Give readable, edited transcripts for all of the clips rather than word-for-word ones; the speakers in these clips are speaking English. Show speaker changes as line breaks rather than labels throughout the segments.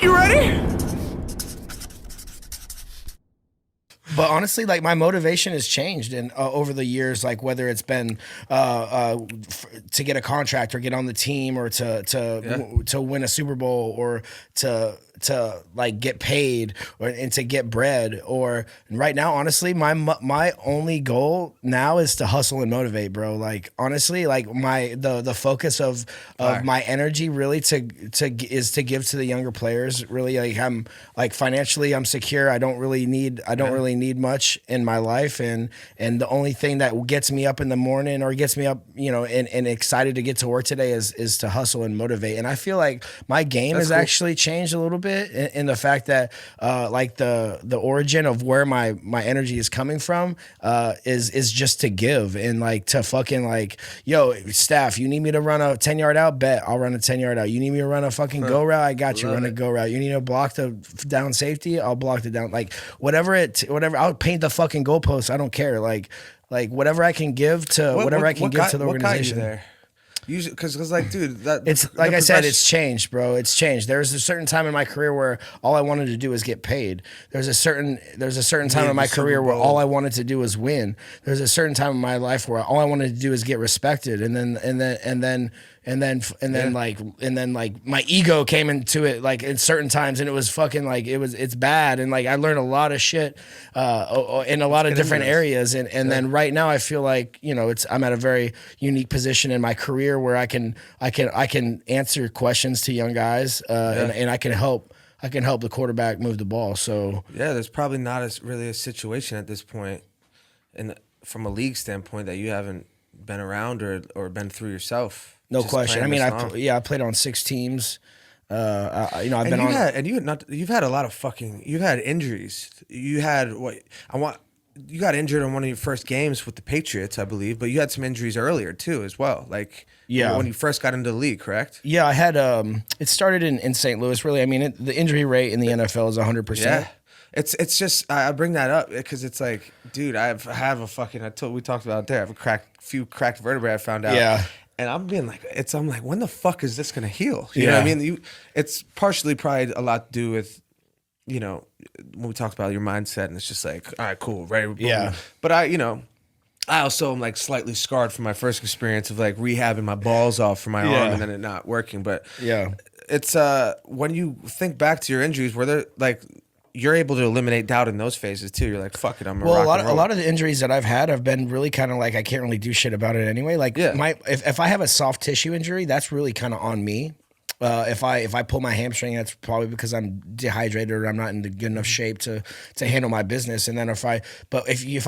You ready?
But honestly, like my motivation has changed and over the years, like whether it's been to get a contract or get on the team or to win a Super Bowl or to like get paid or and to get bread or right now, honestly, my only goal now is to hustle and motivate, bro. Like honestly, like the focus of my energy really is to give to the younger players. Really, like I'm like financially, I'm secure. I don't really need much in my life, and the only thing that gets me up in the morning or gets me up, and excited to get to work today is to hustle and motivate. And I feel like my game has actually changed a little bit in the fact that like the origin of where my energy is coming from is just to give and like to fucking like, yo, staff, you need me to run a 10-yard out? Bet I'll run a 10-yard out. You need me to run a fucking go route? I got you. Run a go route. You need to block the down safety? I'll block the down. Like whatever I'll paint the fucking goalposts. I don't care. Like whatever I can give to the organization.
What got you there? Because like, dude,
it's like I said, it's changed, bro. It's changed. There's a certain time in my career where all I wanted to do was get paid. There's a certain time in my career where all I wanted to do was win. There's a certain time in my life where all I wanted to do is get respected, and then like my ego came into it like in certain times, and it was fucking like it's bad, and like I learned a lot of shit in a lot of different areas, and then right now I feel like I'm at a very unique position in my career where I can answer questions to young guys and I can help the quarterback move the ball. So
yeah, there's probably not really a situation at this point, and from a league standpoint, that you haven't been around or been through yourself.
No question. I mean, I played on 6 teams. I've been on.
You've had a lot of you've had injuries. You got injured on one of your first games with the Patriots, I believe, but you had some injuries earlier too, as well. Like, when you first got into the league, correct?
Yeah, I had. It started in St. Louis. Really, I mean, the injury rate in the NFL is 100%.
Yeah. It's just I bring that up because it's like, dude, we talked about it there. I have a few cracked vertebrae I found out.
Yeah.
And I'm being like, I'm like, when the fuck is this gonna heal? You know what I mean? It's partially probably a lot to do with, when we talked about your mindset, and it's just like, all right, cool, ready.
Yeah.
But I also am like slightly scarred from my first experience of like rehabbing my balls off from my arm and then it not working. But
yeah,
it's when you think back to your injuries, were there like, you're able to eliminate doubt in those phases too. You're like, fuck it, I'm
a lot of the injuries that I've had have been really kind of like I can't really do shit about it anyway. Like if I have a soft tissue injury, that's really kind of on me. If I pull my hamstring, that's probably because I'm dehydrated or I'm not in the good enough shape to handle my business. And then if I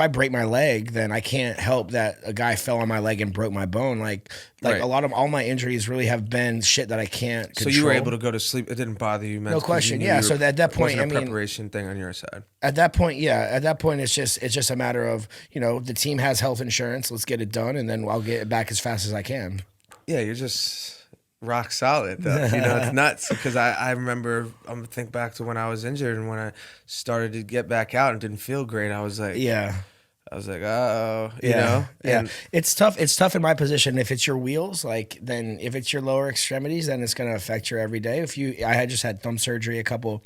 break my leg, then I can't help that a guy fell on my leg and broke my bone. Like a lot of all my injuries really have been shit that I can't control.
So you were able to go to sleep. It didn't bother you,
no question. Yeah. So at that point,
I mean, preparation thing on your side.
At that point, it's just a matter of the team has health insurance. Let's get it done, and then I'll get it back as fast as I can.
Yeah, you're just rock solid though. It's nuts because I remember, I'm think back to when I was injured and when I started to get back out and didn't feel great. I was like, uh-oh, you know?
And it's tough. It's tough in my position. If it's your wheels, then if it's your lower extremities, then it's going to affect your everyday. I had just had thumb surgery a couple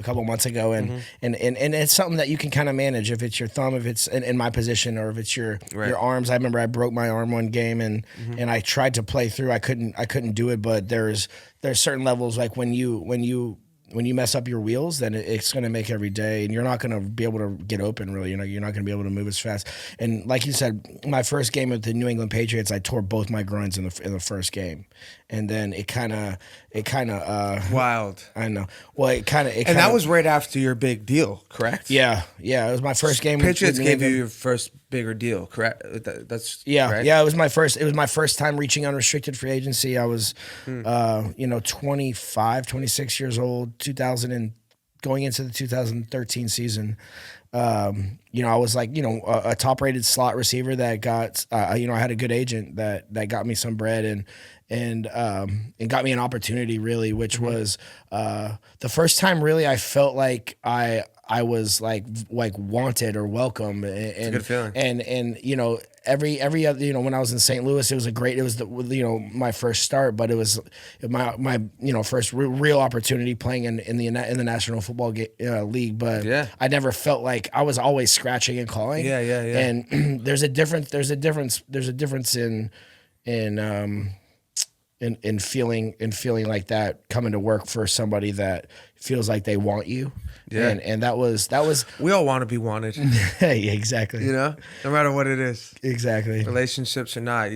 months ago, and it's something that you can kind of manage. If it's your thumb, if it's in my position, or if it's your arms. I remember I broke my arm one game, and I tried to play through. I couldn't do it, but there's certain levels, like when you mess up your wheels, then it's going to make every day, and you're not going to be able to get open, really. You're not going to be able to move as fast. And like you said, my first game with the New England Patriots, I tore both my groins in the first game, and then it kind of
wild.
I know. Well,
and that was right after your big deal, correct?
Yeah. It was my first game.
Patriots gave you your first bigger deal, correct? That's correct?
Yeah. It was my first time reaching unrestricted free agency. I was 25, 26 years old, going into the 2013 season. I was like, a top rated slot receiver that got, I had a good agent that got me some bread and got me an opportunity, really, which was the first time really I felt like I was like wanted or welcome. And
it's a good feeling.
And every other, you know, when I was in St. Louis, it was my first start, but it was my first real opportunity playing in the National Football League. But I never felt like I was always scratching and clawing.
Yeah.
And there's a difference in feeling like that, coming to work for somebody that feels like they want you. Yeah. And that was
we all want to be wanted.
Yeah, exactly.
You know, no matter what it is.
Exactly.
Relationships or not,